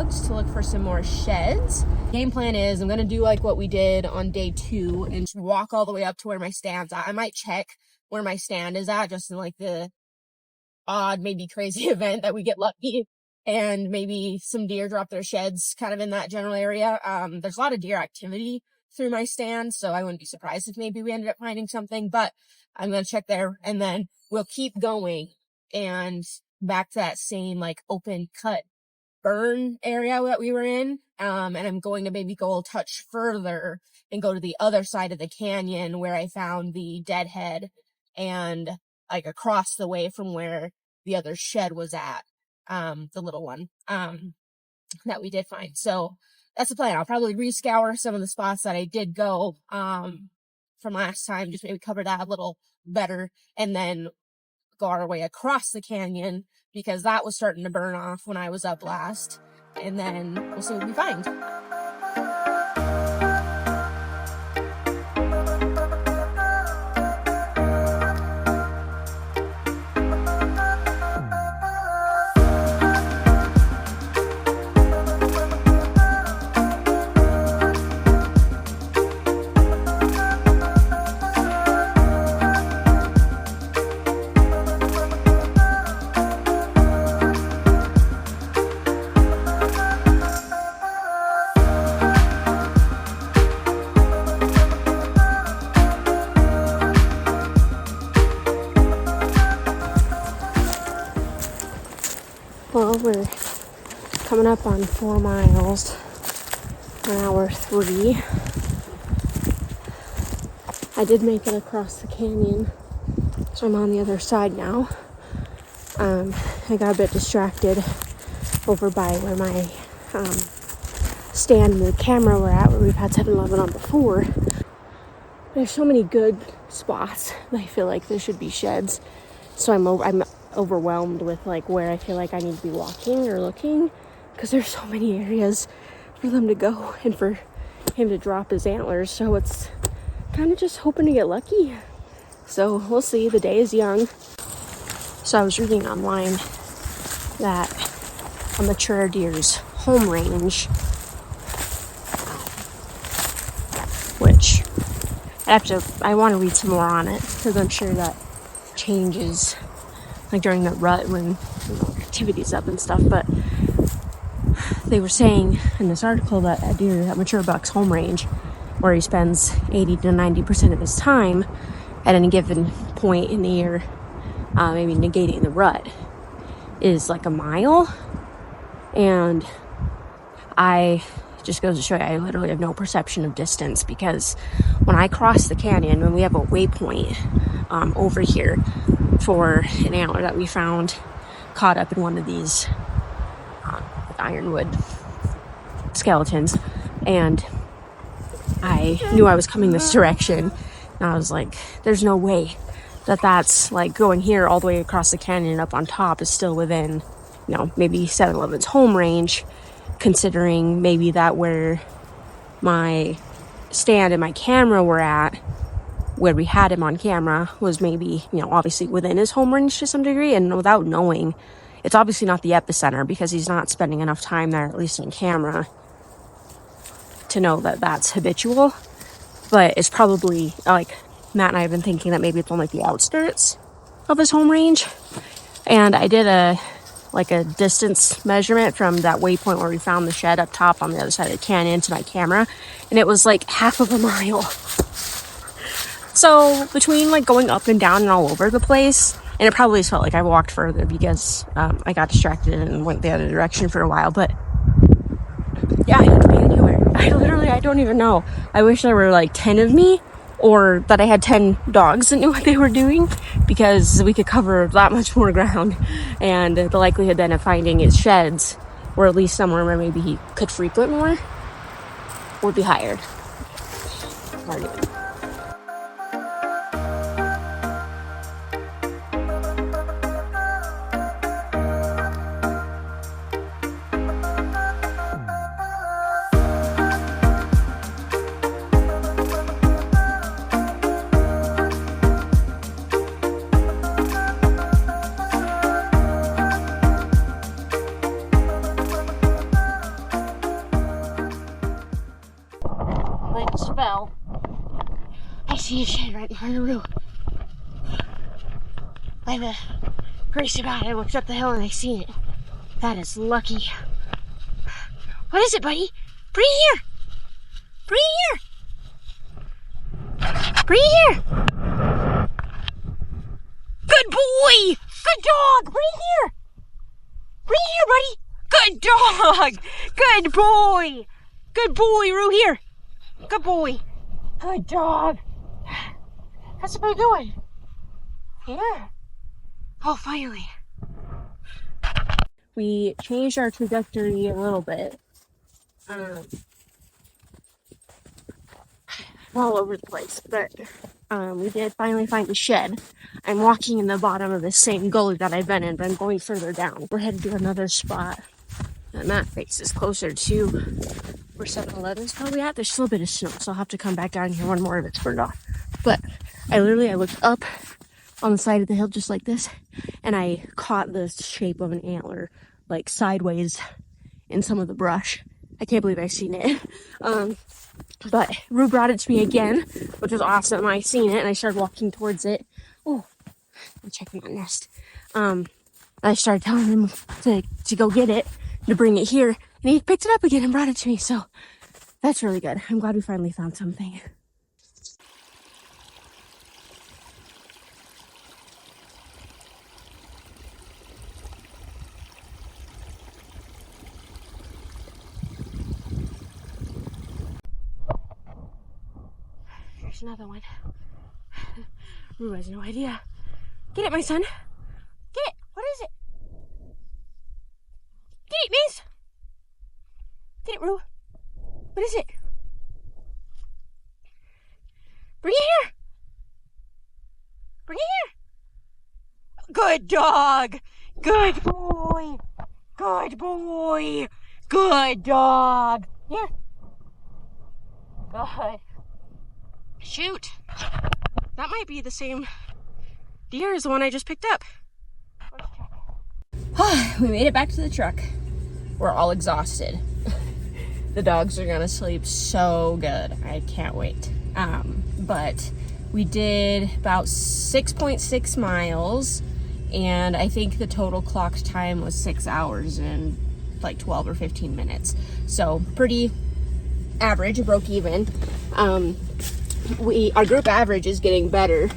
out to look for some more sheds. Game plan is I'm going to do like what we did on day 2 and just walk all the way up to where my stand's at. I might check where my stand is at just in like the odd, maybe crazy event that we get lucky and maybe some deer drop their sheds kind of in that general area. There's a lot of deer activity through my stand, so I wouldn't be surprised if maybe we ended up finding something, but I'm going to check there and then we'll keep going and back to that same like open cut burn area that we were in. And I'm going to maybe go a touch further and go to the other side of the canyon where I found the deadhead and like across the way from where the other shed was at, the little one, that we did find. So that's the plan. I'll probably rescour some of the spots that I did go, from last time, just maybe cover that a little better and then go our way across the canyon because that was starting to burn off when I was up last. And then we'll see what we find. Well, we're coming up on 4 miles on hour 3. I did make it across the canyon, so I'm on the other side now. I got a bit distracted over by where my stand and the camera were at, where we've had 7-Eleven on before. There's so many good spots that I feel like there should be sheds, so I'm overwhelmed with like where I feel like I need to be walking or looking because there's so many areas for them to go and for him to drop his antlers, so it's kind of just hoping to get lucky. So we'll see. The day is young. So I was reading online that a mature deer's home range, which I want to read some more on it because I'm sure that changes like during the rut when activity's up and stuff, but they were saying in this article that a deer, that mature buck's home range, where he spends 80 to 90% of his time at any given point in the year, maybe negating the rut, is like a mile. And just goes to show you, I literally have no perception of distance because when I cross the canyon, when we have a waypoint over here for an antler that we found caught up in one of these ironwood skeletons, and I knew I was coming this direction, and I was like, there's no way that's like going here all the way across the canyon and up on top is still within, maybe 7-Eleven's home range, considering maybe that where my stand and my camera were at, where we had him on camera, was maybe, obviously within his home range to some degree. And without knowing, it's obviously not the epicenter because he's not spending enough time there, at least on camera, to know that that's habitual. But it's probably, like, Matt and I have been thinking that maybe it's on like the outskirts of his home range. And I did a distance measurement from that waypoint where we found the shed up top on the other side of the canyon to my camera, and it was like half of a mile. So between like going up and down and all over the place, and it probably felt like I walked further because I got distracted and went the other direction for a while, but yeah, I could be anywhere. I don't even know. I wish there were like 10 of me, or that I had 10 dogs that knew what they were doing, because we could cover that much more ground, and the likelihood then of finding his sheds, or at least somewhere where maybe he could frequent more, would be higher. like a spell. I see a shed right in front of the roof. By the grace of God, I looked up the hill and I seen it. That is lucky. What is it, buddy? Bring it here! Bring it here! Bring it here! Good boy! Good dog! Bring it here! Bring it here, buddy! Good dog! Good boy! Good boy, Roo, here! Good boy! Good dog! How's the boy doing? Yeah. Oh, finally. We changed our trajectory a little bit. All over the place, but we did finally find the shed. I'm walking in the bottom of the same gully that I've been in, but I'm going further down. We're headed to another spot that Matt faces closer to where 7-Eleven's probably at. There's still a bit of snow, so I'll have to come back down here when more of it's burned off. But I looked up on the side of the hill just like this, and I caught the shape of an antler like sideways in some of the brush. I can't believe I've seen it. But Rue brought it to me again, which was awesome. I seen it and I started walking towards it. Oh, I'm checking that nest. I started telling him to go get it, to bring it here, and he picked it up again and brought it to me. So that's really good. I'm glad we finally found something. There's another one. Rue has no idea. Get it, my son. Get it. What is it? Get it, miss. Get it, Rue. What is it? Bring it here. Bring it here. Good dog. Good boy. Good boy. Good dog. Here. Good. Shoot. That might be the same deer as the one I just picked up. Let's check. We made it back to the truck. We're all exhausted. The dogs are gonna sleep so good. I can't wait. But we did about 6.6 miles, and I think the total clocked time was 6 hours and like 12 or 15 minutes. So pretty average, broke even. Our group average is getting better.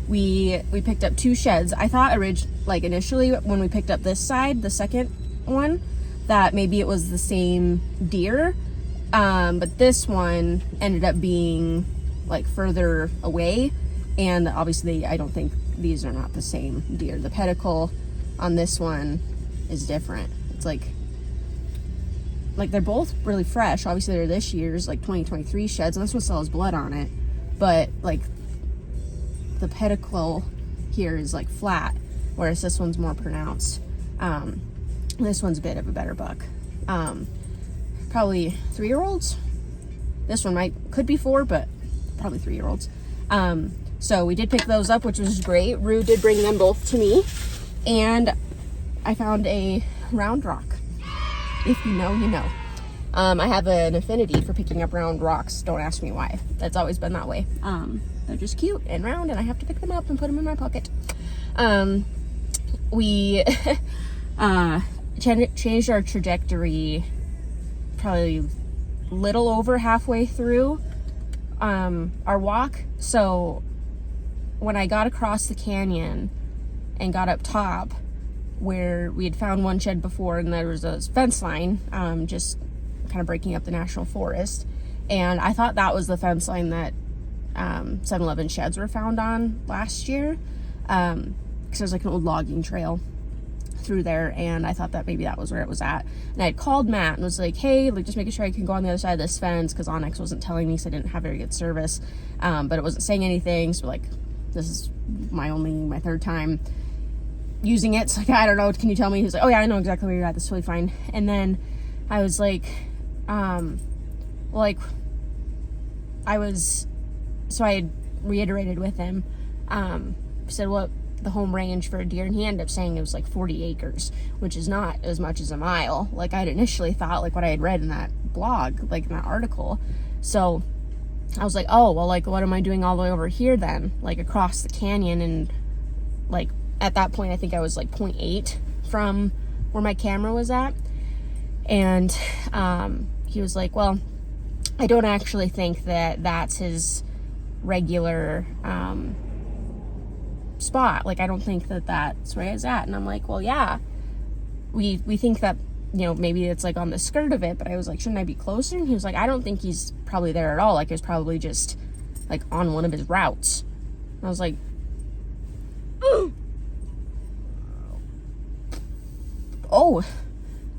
We picked up 2 sheds. I thought initially when we picked up this side, the second one, that maybe it was the same deer, but this one ended up being like further away, and obviously I don't think these are not the same deer. The pedicle on this one is different. It's like they're both really fresh. Obviously they're this year's like 2023 sheds, and this one still has blood on it, but like the pedicle here is like flat, whereas this one's more pronounced. This one's a bit of a better buck. Probably 3-year-olds. This one could be 4, but probably 3-year-olds. So we did pick those up, which was great. Rue did bring them both to me, and I found a round rock. If you know, you know. I have an affinity for picking up round rocks. Don't ask me why. That's always been that way. They're just cute and round, and I have to pick them up and put them in my pocket. We changed our trajectory probably little over halfway through our walk. So when I got across the canyon and got up top, where we had found one shed before, and there was a fence line just kind of breaking up the national forest, and I thought that was the fence line that 7-Eleven sheds were found on last year, because there's like an old logging trail through there, and I thought that maybe that was where it was at. And I had called Matt and was like, hey, like, just making sure I can go on the other side of this fence, because Onyx wasn't telling me, so I didn't have very good service, but it wasn't saying anything. So like, this is my 3rd time using it, so like, I don't know, can you tell me? He's like, oh yeah, I know exactly where you're at, that's totally fine. And then I was like, so I had reiterated with him, said what the home range for a deer, and he ended up saying it was like 40 acres, which is not as much as a mile like I'd initially thought, like what I had read in that blog, like in that article. So I was like, oh, well, like, what am I doing all the way over here then? Like, across the canyon. And, like, at that point, I think I was, like, 0.8 from where my camera was at. And he was like, well, I don't actually think that that's his regular spot. Like, I don't think that that's where he's at. And I'm like, well, yeah, we think that, you know, maybe it's like on the skirt of it. But I was like, shouldn't I be closer? And he was like, I don't think he's probably there at all. Like, it was probably just like on one of his routes. And I was like, oh,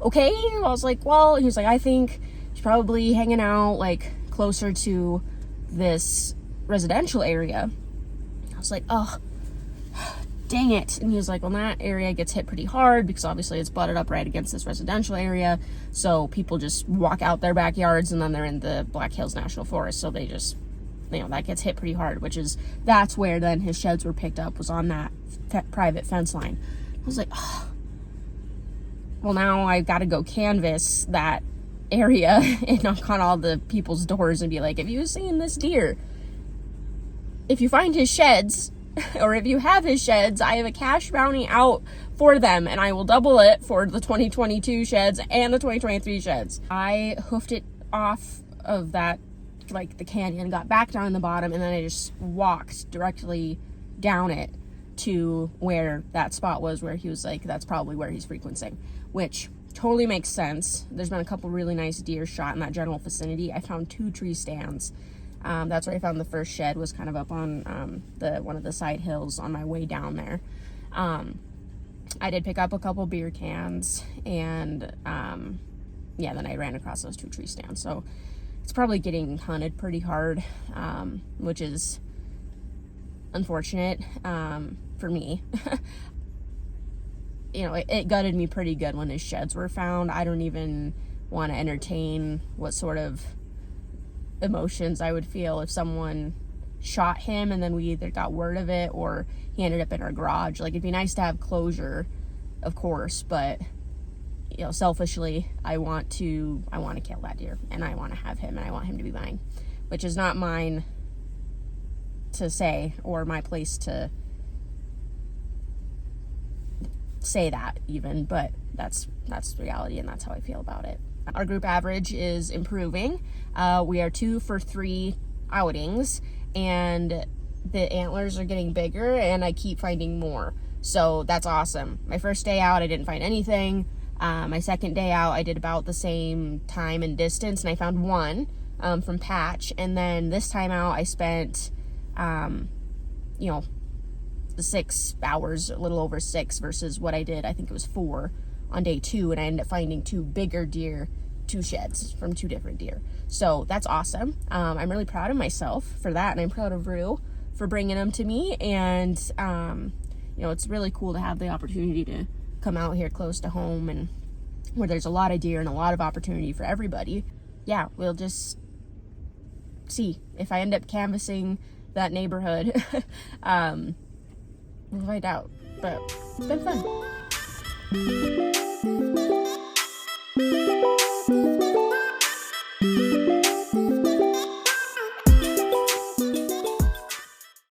okay. I was like, well, he was like, I think he's probably hanging out like closer to this residential area. I was like, oh, dang it. And he was like, well, that area gets hit pretty hard because obviously it's butted up right against this residential area. So people just walk out their backyards, and then they're in the Black Hills National Forest. So they just, you know, that gets hit pretty hard, that's where then his sheds were picked up, was on that private fence line. I was like, oh, well, now I've got to go canvass that area and knock on all the people's doors and be like, have you seen this deer? If you find his sheds, or if you have his sheds, I have a cash bounty out for them, and I will double it for the 2022 sheds and the 2023 sheds. I hoofed it off of that, like, the canyon, got back down in the bottom, and then I just walked directly down it to where that spot was, where he was like, that's probably where he's frequenting, which totally makes sense. There's been a couple really nice deer shot in that general vicinity. I found 2 tree stands. That's where I found the first shed, was kind of up on one of the side hills on my way down there. I did pick up a couple beer cans, and yeah, then I ran across those 2 tree stands. So it's probably getting hunted pretty hard, which is unfortunate for me. You know, it gutted me pretty good when his sheds were found. I don't even want to entertain what sort of emotions I would feel if someone shot him and then we either got word of it or he ended up in our garage. Like, it'd be nice to have closure, of course, but, you know, selfishly, I want to kill that deer, and I want to have him, and I want him to be mine, which is not mine to say, or my place to say that even, but that's reality, and that's how I feel about it. Our group average is improving. We are 2 for 3 outings, and the antlers are getting bigger, and I keep finding more. So that's awesome. My first day out, I didn't find anything. My second day out, I did about the same time and distance, and I found 1 from patch. And then this time out, I spent, you know, 6 hours, a little over 6, versus what I did, I think it was 4 on day 2, and I ended up finding 2 bigger deer, 2 sheds from 2 different deer. So that's awesome. I'm really proud of myself for that, and I'm proud of Rue for bringing them to me. And you know, it's really cool to have the opportunity to come out here close to home, and where there's a lot of deer and a lot of opportunity for everybody. Yeah, we'll just see if I end up canvassing that neighborhood. We'll find out, but it's been fun.